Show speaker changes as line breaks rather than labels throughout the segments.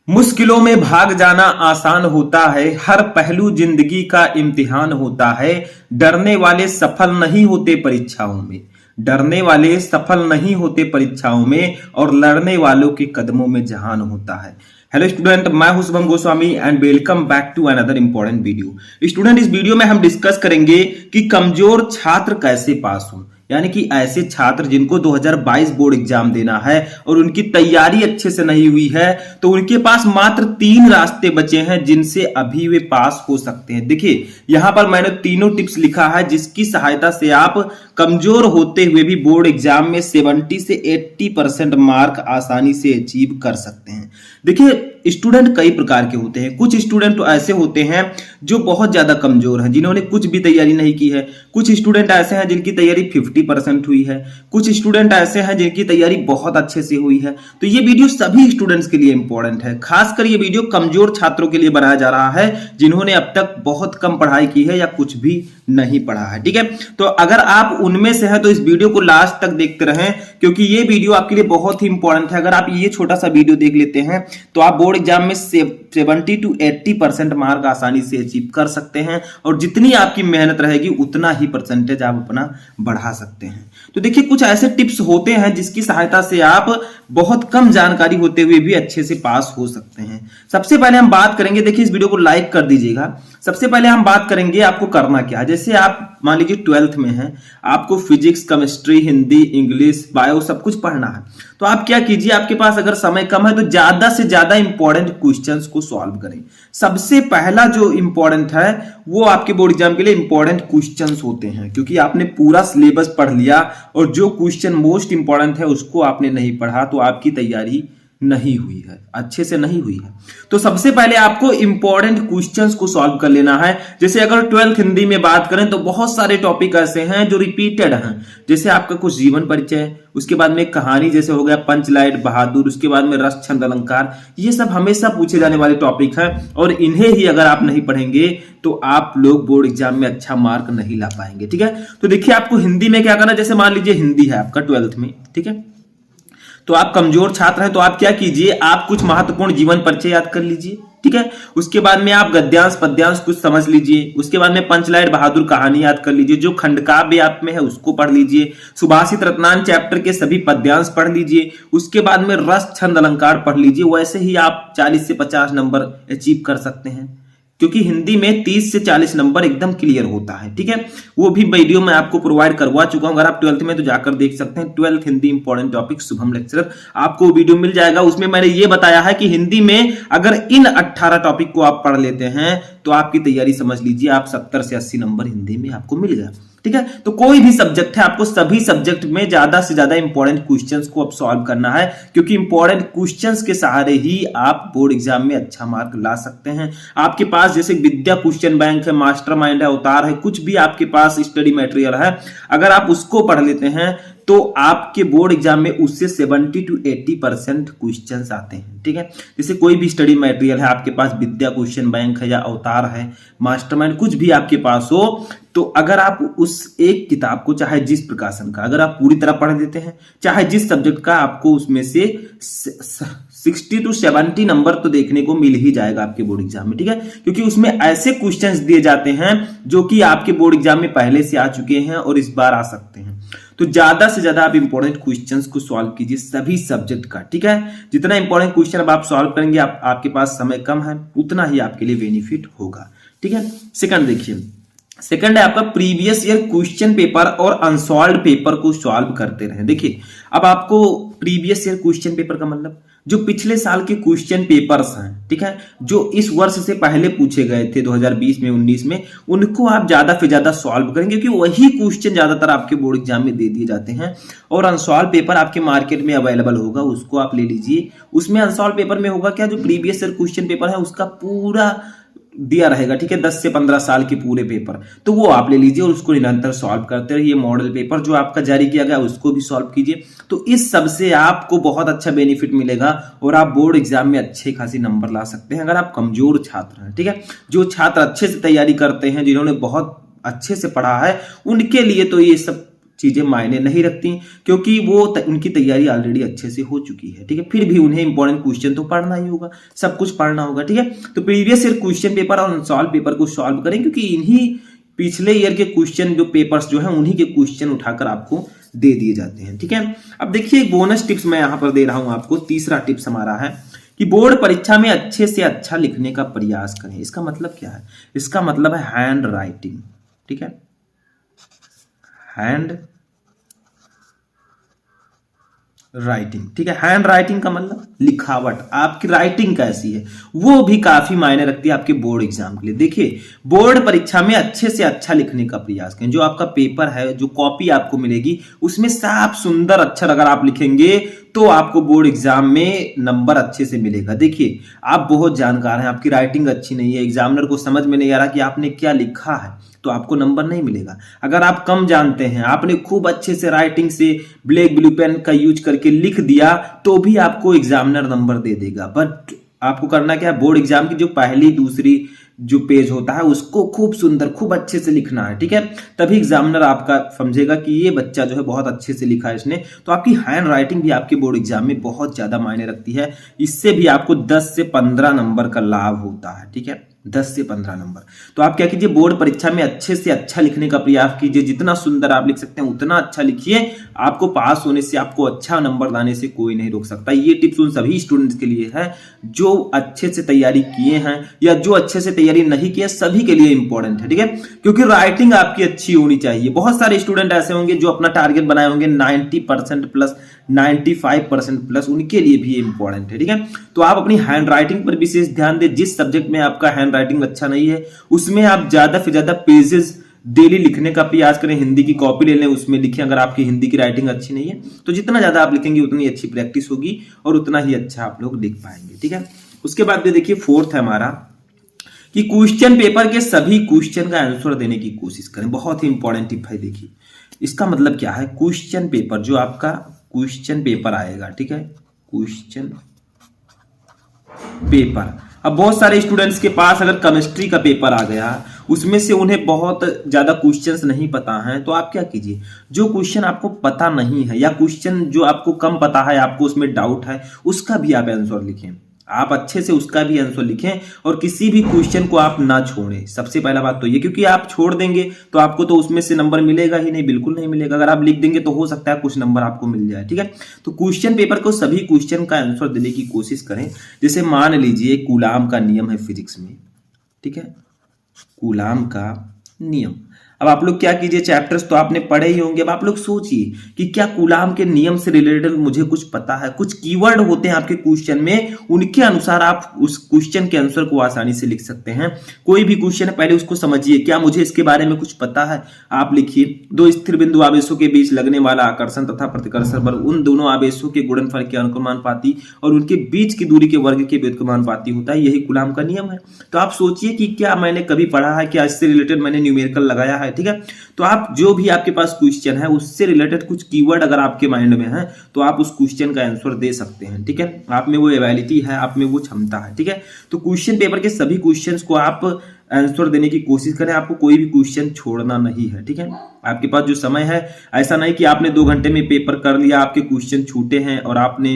मुश्किलों में भाग जाना आसान होता है। हर पहलू जिंदगी का इम्तिहान होता है। डरने वाले सफल नहीं होते परीक्षाओं में। डरने वाले सफल नहीं होते परीक्षाओं में और लड़ने वालों के कदमों में जहान होता है। हेलो स्टूडेंट, मैं हूं Shubham Goswami and welcome back to another important video. Student, इस वीडियो में हम डिस्कस करेंगे कि कमजोर छात्र कैसे पास हो, यानी कि ऐसे छात्र जिनको 2022 बोर्ड एग्जाम देना है और उनकी तैयारी अच्छे से नहीं हुई है, तो उनके पास मात्र 3 रास्ते बचे हैं जिनसे अभी वे पास हो सकते हैं। देखिए, यहां पर मैंने तीनों टिप्स लिखा है जिसकी सहायता से आप कमजोर होते हुए भी बोर्ड एग्जाम में 70 से 80% मार्क आसानी से अचीव कर सकते हैं। देखिए, स्टूडेंट कई प्रकार के होते हैं। कुछ स्टूडेंट तो ऐसे होते हैं जो बहुत ज्यादा कमजोर हैं, जिन्होंने कुछ भी तैयारी नहीं की है। कुछ स्टूडेंट ऐसे हैं जिनकी तैयारी 50% हुई है। कुछ स्टूडेंट ऐसे हैं जिनकी तैयारी बहुत अच्छे से हुई है। तो ये वीडियो सभी स्टूडेंट्स के लिए इंपॉर्टेंट है। खासकर ये वीडियो कमजोर छात्रों के लिए बनाया जा रहा है जिन्होंने अब तक बहुत कम पढ़ाई की है या कुछ भी नहीं पढ़ा है। ठीक है, तो अगर आप उनमें से हैं तो इस वीडियो को लास्ट तक देखते रहें, क्योंकि ये वीडियो आपके लिए बहुत ही इंपॉर्टेंट है। अगर आप ये छोटा सा वीडियो देख लेते हैं तो आप बोर्ड एग्जाम में 70 to 80% मार्क आसानी से अचीव कर सकते हैं और जितनी आपकी मेहनत रहेगी उतना ही परसेंटेज आप अपना बढ़ा सकते हैं। तो देखिए, कुछ ऐसे टिप्स होते हैं जिसकी सहायता से आप बहुत कम जानकारी होते हुए भी अच्छे से पास हो सकते हैं। सबसे पहले हम बात करेंगे, देखिए इस वीडियो को लाइक कर दीजिएगा। सबसे पहले हम बात करेंगे आपको करना क्या है। जैसे आप मान लीजिए 12th में हैं, आपको physics, chemistry, Hindi, English, bio सब कुछ पढ़ना है, तो आप क्या कीजिए, आपके पास अगर समय कम है तो ज्यादा से ज्यादा इंपॉर्टेंट क्वेश्चंस को सॉल्व करें। सबसे पहला जो इंपॉर्टेंट है वो आपके बोर्ड एग्जाम के लिए इंपॉर्टेंट क्वेश्चंस होते हैं, क्योंकि आपने पूरा सिलेबस पढ़ लिया और जो क्वेश्चन मोस्ट इंपॉर्टेंट है उसको आपने नहीं पढ़ा तो आपकी तैयारी नहीं हुई है, अच्छे से नहीं हुई है। तो सबसे पहले आपको इंपॉर्टेंट क्वेश्चंस को सॉल्व कर लेना है। जैसे अगर 12th हिंदी में बात करें तो बहुत सारे टॉपिक ऐसे हैं जो रिपीटेड हैं। जैसे आपका कुछ जीवन परिचय, उसके बाद में कहानी, जैसे हो गया पंचलाइट, बहादुर, उसके बाद में रस, छंद, अलंकार, ये सब हमेशा पूछे जाने वाले टॉपिक हैं और इन्हें ही अगर आप नहीं पढ़ेंगे तो आप लोग बोर्ड एग्जाम में अच्छा मार्क नहीं ला पाएंगे। ठीक है, तो देखिए आपको हिंदी में क्या करना है। जैसे मान लीजिए हिंदी है आपका 12th में, ठीक है, तो आप कमजोर छात्र हैं तो आप क्या कीजिए, आप कुछ महत्वपूर्ण जीवन परिचय याद कर लीजिए। ठीक है, उसके बाद में आप गद्यांश पद्यांश कुछ समझ लीजिए। उसके बाद में पंचलाइट, बहादुर, कहानी याद कर लीजिए। जो खंडकाव्य आप में है उसको पढ़ लीजिए। सुभाषित, रत्नान चैप्टर के सभी पद्यांश पढ़ लीजिए। उसके बाद में रस, छंद, अलंकार पढ़ लीजिए। वैसे ही आप 40 से 50 नंबर अचीव कर सकते हैं, क्योंकि हिंदी में 30 से 40 नंबर एकदम क्लियर होता है। ठीक है, वो भी वीडियो मैं आपको प्रोवाइड करवा चुका हूं। अगर आप 12th में तो जाकर देख सकते हैं, 12th Hindi important topic Shubham lecturer, आपको वीडियो मिल जाएगा। उसमें मैंने ये बताया है कि हिंदी में अगर इन 18 टॉपिक को आप पढ़ लेते हैं तो आपकी तैयारी समझ लीजिए आप 70 से 80 नंबर हिंदी में आपको मिल गया। ठीक है, तो कोई भी सब्जेक्ट है, आपको सभी सब्जेक्ट में ज्यादा से ज्यादा इंपॉर्टेंट क्वेश्चंस को अब सॉल्व करना है, क्योंकि इंपॉर्टेंट क्वेश्चंस के सहारे ही आप बोर्ड एग्जाम में अच्छा मार्क ला सकते हैं। आपके पास जैसे विद्या क्वेश्चन बैंक है, मास्टरमाइंड है, अवतार है, कुछ भी आपके पास स्टडी मटेरियल है, अगर आप उसको पढ़ लेते हैं तो आपके बोर्ड एग्जाम में उससे 70 to 80% क्वेश्चंस आते हैं। ठीक है, जैसे कोई भी स्टडी मटेरियल है आपके पास, विद्या क्वेश्चन बैंक है या अवतार है, मास्टरमाइंड, कुछ भी आपके पास हो, तो अगर आप उस एक किताब को, चाहे जिस प्रकाशन का, अगर आप पूरी तरह पढ़ लेते हैं, चाहे जिस सब्जेक्ट का, आपको उसमें से 60 to 70 नंबर तो देखने को मिल ही जाएगा आपके बोर्ड एग्जाम में। ठीक है, क्योंकि उसमें ऐसे क्वेश्चंस दिए जाते हैं जो कि आपके बोर्ड एग्जाम में पहले से आ चुके हैं और इस बार आ सकते हैं। तो ज्यादा से ज्यादा आप इंपॉर्टेंट क्वेश्चंस को सॉल्व कीजिए सभी सब्जेक्ट का। ठीक है, जितना इंपॉर्टेंट क्वेश्चन अब आप सॉल्व करेंगे, आपके पास समय कम है, उतना ही आपके लिए बेनिफिट होगा। ठीक है, सेकंड देखिए, सेकंड है आपका प्रीवियस ईयर क्वेश्चन पेपर और अनसॉल्व्ड पेपर को सॉल्व करते रहे। देखिए, अब आपको प्रीवियस ईयर क्वेश्चन पेपर का मतलब जो पिछले साल के क्वेश्चन पेपर्स हैं, ठीक है, जो इस वर्ष से पहले पूछे गए थे 2020 में, 19 में, उनको आप ज्यादा से ज्यादा सॉल्व करेंगे, क्योंकि वही क्वेश्चन ज्यादातर आपके बोर्ड एग्जाम में दे दिए जाते हैं। और अनसॉल्व पेपर आपके मार्केट में अवेलेबल होगा, उसको आप ले लीजिए। उसमें अनसॉल्व पेपर में होगा क्या, जो प्रीवियस ईयर क्वेश्चन पेपर है उसका पूरा दिया रहेगा। ठीक है, 10 से 15 साल के पूरे पेपर, तो वो आप ले लीजिए और उसको निरंतर सॉल्व करते रहिए। मॉडल पेपर जो आपका जारी किया गया उसको भी सॉल्व कीजिए। तो इस सब से आपको बहुत अच्छा बेनिफिट मिलेगा और आप बोर्ड एग्जाम में अच्छे खासी नंबर ला सकते हैं अगर आप कमजोर छात्र हैं। ठीक है, जो छात्र अच्छे से तैयारी करते हैं, जिन्होंने बहुत अच्छे से पढ़ा है, उनके लिए तो ये सब चीजें मायने नहीं रखती, क्योंकि वो उनकी तैयारी ऑलरेडी अच्छे से हो चुकी है, ठीक है। फिर भी उन्हें इंपॉर्टेंट क्वेश्चन तो पढ़ना ही होगा, सब कुछ पढ़ना होगा, ठीक है। तो प्रीवियस ईयर क्वेश्चन पेपर और अनसॉल्व पेपर को सॉल्व करें, क्योंकि इन्हीं पिछले ईयर के क्वेश्चन जो पेपर्स जो है उन्हीं के क्वेश्चन उठाकर आपको दे दिए जाते हैं, ठीक है। अब देखिए एक बोनस टिप्स मैं यहां पर दे रहा हूं आपको। तीसरा टिप्स हमारा है कि बोर्ड परीक्षा में अच्छे से अच्छा लिखने का प्रयास करें। इसका मतलब क्या है? इसका मतलब है हैंड राइटिंग, ठीक है। हैंड राइटिंग, ठीक है। हैंड राइटिंग का मतलब लिखावट, आपकी राइटिंग कैसी है वो भी काफी मायने रखती है आपके बोर्ड एग्जाम के लिए। देखिए बोर्ड परीक्षा में अच्छे से अच्छा लिखने का प्रयास करें। जो आपका पेपर है, जो कॉपी आपको मिलेगी, उसमें साफ सुंदर अक्षर अगर आप लिखेंगे तो आपको बोर्ड एग्जाम में नंबर अच्छे से मिलेगा। देखिए आप बहुत जानकार हैं, आपकी राइटिंग अच्छी नहीं है, एग्जामिनर को समझ में नहीं आ रहा कि आपने क्या लिखा है, तो आपको नंबर नहीं मिलेगा। अगर आप कम जानते हैं, आपने खूब अच्छे से राइटिंग से ब्लैक ब्लू पेन का यूज करके लिख दिया, तो भी आपको एग्जामिनर नंबर दे देगा। बट आपको करना क्या है, बोर्ड एग्जाम की जो पहली दूसरी जो पेज होता है उसको खूब सुंदर खूब अच्छे से लिखना है, ठीक है। तभी एग्जामिनर आपका समझेगा कि ये बच्चा जो है बहुत अच्छे से लिखा है इसने। तो आपकी हैंड राइटिंग भी आपके बोर्ड एग्जाम में बहुत ज्यादा मायने रखती है। इससे भी आपको 10 से 15 नंबर का लाभ होता है, ठीक है। 10 से 15 नंबर। तो आप क्या कीजिए, बोर्ड परीक्षा में अच्छे से अच्छा लिखने का प्रयास कीजिए। जितना सुंदर आप लिख सकते हैं उतना अच्छा लिखिए। आपको पास होने से, आपको अच्छा नंबर लाने से कोई नहीं रोक सकता। ये टिप्स उन सभी स्टूडेंट्स के लिए है जो अच्छे से तैयारी किए हैं या जो अच्छे से तैयारी नहीं किए, सभी के लिए इंपॉर्टेंट है, ठीक है। क्योंकि राइटिंग आपकी अच्छी होनी चाहिए। बहुत सारे स्टूडेंट ऐसे होंगे जो अपना टारगेट बनाए होंगे 90% प्लस, 95% प्लस, उनके लिए भी इंपॉर्टेंट है, ठीक है। तो आप अपनी हैंड राइटिंग पर विशेष ध्यान दें। जिस सब्जेक्ट में आपका हैंड राइटिंग अच्छा नहीं है उसमें आप ज्यादा से ज्यादा पेजेस डेली लिखने का प्रयास करें। हिंदी की कॉपी ले लें, उसमें लिखें। अगर आपकी हिंदी की राइटिंग अच्छी नहीं है तो जितना ज्यादा आप लिखेंगे उतनी अच्छी प्रैक्टिस होगी और उतना ही अच्छा आप लोग लिख पाएंगे, ठीक है। उसके बाद देखिए फोर्थ है हमारा कि क्वेश्चन पेपर के सभी क्वेश्चन का आंसर देने की कोशिश करें। बहुत ही इंपॉर्टेंट टिप है। देखिए इसका मतलब क्या है, क्वेश्चन पेपर जो आपका क्वेश्चन पेपर आएगा, ठीक है, क्वेश्चन पेपर। अब बहुत सारे स्टूडेंट्स के पास अगर केमिस्ट्री का पेपर आ गया, उसमें से उन्हें बहुत ज्यादा क्वेश्चंस नहीं पता हैं, तो आप क्या कीजिए, जो क्वेश्चन आपको पता नहीं है या क्वेश्चन जो आपको कम पता है, आपको उसमें डाउट है, उसका भी आप आंसर लिखें। आप अच्छे से उसका भी आंसर लिखें और किसी भी क्वेश्चन को आप ना छोड़ें। सबसे पहला बात तो ये, क्योंकि आप छोड़ देंगे तो आपको तो उसमें से नंबर मिलेगा ही नहीं, बिल्कुल नहीं मिलेगा। अगर आप लिख देंगे तो हो सकता है कुछ नंबर आपको मिल जाए, ठीक है। तो क्वेश्चन पेपर को सभी क्वेश्चन का आंसर देने की कोशिश करें। जैसे मान लीजिए कूलाम का नियम है फिजिक्स में, ठीक है, कूलाम का नियम। अब आप लोग क्या कीजिए, चैप्टर्स तो आपने पढ़े ही होंगे। अब आप लोग सोचिए कि क्या कूलाम के नियम से रिलेटेड मुझे कुछ पता है। कुछ कीवर्ड होते हैं आपके क्वेश्चन में, उनके अनुसार आप उस क्वेश्चन के आंसर को आसानी से लिख सकते हैं। कोई भी क्वेश्चन है पहले उसको समझिए, क्या मुझे इसके बारे में कुछ पता है। आप लिखिए, दो स्थिर बिंदु आवेशों के बीच लगने वाला आकर्षण तथा प्रतिकर्षण बल उन दोनों आवेशों के गुणनफल के अनुक्रमानुपाती और उनके बीच की दूरी के वर्ग के व्युत्क्रमानुपाती होता है। यही कूलाम का नियम है। तो आप सोचिए कि क्या मैंने कभी पढ़ा है, क्या इससे रिलेटेड मैंने न्यूमेरिकल लगाया है, ठीक है। तो आप जो भी आपके पास क्वेश्चन है उससे रिलेटेड कुछ कीवर्ड अगर आपके माइंड में है तो आप उस क्वेश्चन का आंसर दे सकते हैं, ठीक है। आप में वो एबिलिटी है, आप में वो क्षमता है, ठीक है। तो क्वेश्चन पेपर के सभी क्वेश्चंस को आप आंसर देने की कोशिश करें। आपको कोई भी क्वेश्चन छोड़ना नहीं है, ठीक है। आपके पास जो समय है, ऐसा नहीं कि आपने 2 घंटे में पेपर कर लिया, आपके क्वेश्चन छूटे हैं और आपने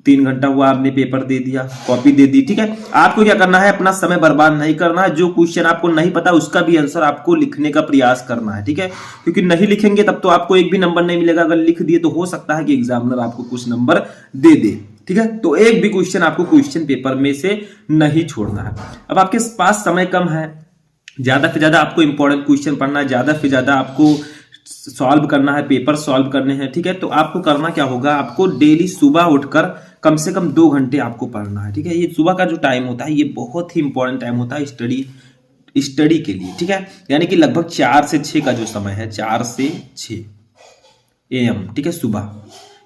3 घंटा हुआ आपने पेपर दे दिया, कॉपी दे दी, ठीक है। आपको क्या करना है, अपना समय बर्बाद नहीं करना है। जो क्वेश्चन आपको नहीं पता उसका भी आंसर आपको लिखने का प्रयास करना है, ठीक है। क्योंकि नहीं लिखेंगे तब तो आपको एक भी नंबर नहीं मिलेगा। अगर लिख दिए तो हो सकता है कि एग्जामिनर आपको कुछ नंबर दे दे, ठीक है। तो एक भी क्वेश्चन आपको क्वेश्चन पेपर में से नहीं छोड़ना है। अब आपके पास समय कम है, ज्यादा से ज्यादा आपको इंपॉर्टेंट क्वेश्चन पढ़ना है, ज्यादा से ज्यादा आपको सॉल्व करना है, पेपर सॉल्व करने हैं, ठीक है। तो आपको करना क्या होगा, आपको डेली सुबह उठकर कम से कम 2 घंटे आपको पढ़ना है, ठीक है। ये सुबह का जो टाइम होता है ये बहुत ही इंपॉर्टेंट टाइम होता है स्टडी के लिए, ठीक है। यानी कि लगभग 4 से 6 का जो समय है, 4 से 6 AM, ठीक है, सुबह।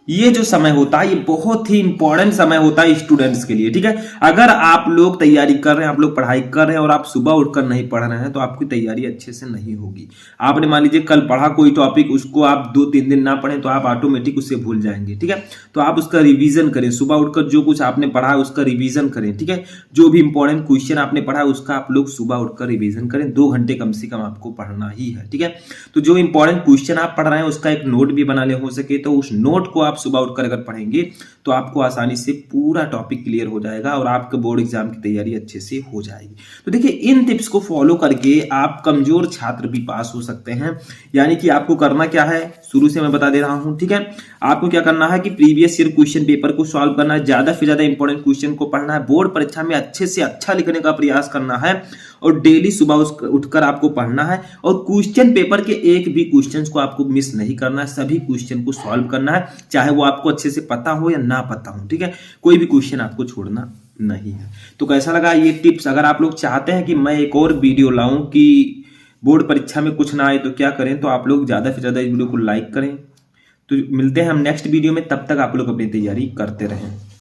ये जो समय होता है ये बहुत ही इंपॉर्टेंट समय होता है स्टूडेंट्स के लिए, ठीक है। अगर आप लोग तैयारी कर रहे हैं, आप लोग पढ़ाई कर रहे हैं और आप सुबह उठकर नहीं पढ़ रहे हैं तो आपकी तैयारी अच्छे से नहीं होगी। आपने मान लीजिए कल पढ़ा कोई टॉपिक, उसको आप 2-3 दिन ना पढ़ें तो आप ऑटोमेटिक उससे भूल जाएंगे, ठीक है। तो आप उसका रिवीजन करें, सुबह उठकर जो कुछ आपने पढ़ा है उसका रिवीजन करें, ठीक है। जो भी इंपॉर्टेंट क्वेश्चन आपने पढ़ा है उसका आप लोग सुबह उठकर रिवीजन करें। 2 घंटे कम से कम आपको पढ़ना ही है, ठीक है। तो जो इंपॉर्टेंट क्वेश्चन आप पढ़ रहे हैं उसका एक नोट भी बना ले, हो सके तो उस नोट को आप सुबह उठकर अगर पढ़ेंगे तो आपको आसानी से पूरा टॉपिक क्लियर हो जाएगा और आपके बोर्ड एग्जाम की तैयारी अच्छे से हो जाएगी। तो देखिए इन टिप्स को फॉलो करके आप कमजोर छात्र भी पास हो सकते हैं। यानी कि आपको करना क्या है, शुरू से मैं बता दे रहा हूं, ठीक है। आपको क्या करना है कि प्रीवियस ईयर क्वेश्चन पेपर को सॉल्व करना है, ज्यादा से ज्यादा इंपॉर्टेंट क्वेश्चन को पढ़ना है, बोर्ड परीक्षा में अच्छे से अच्छा लिखने का प्रयास करना है और डेली सुबह उठकर आपको पढ़ना है और क्वेश्चन पेपर के एक भी क्वेश्चंस को आपको मिस नहीं करना है, सभी क्वेश्चन को सॉल्व करना है, चाहे वो आपको अच्छे से पता हो या ना पता हो, ठीक है। कोई भी क्वेश्चन आपको छोड़ना नहीं है। तो कैसा लगा ये टिप्स? अगर आप लोग चाहते हैं कि मैं एक और वीडियो लाऊं कि बोर्ड परीक्षा में कुछ ना आए तो क्या करें, तो आप लोग ज्यादा से ज्यादा इस वीडियो को लाइक करें। तो मिलते हैं हम नेक्स्ट वीडियो में, तब तक आप लोग अपनी तैयारी करते रहें।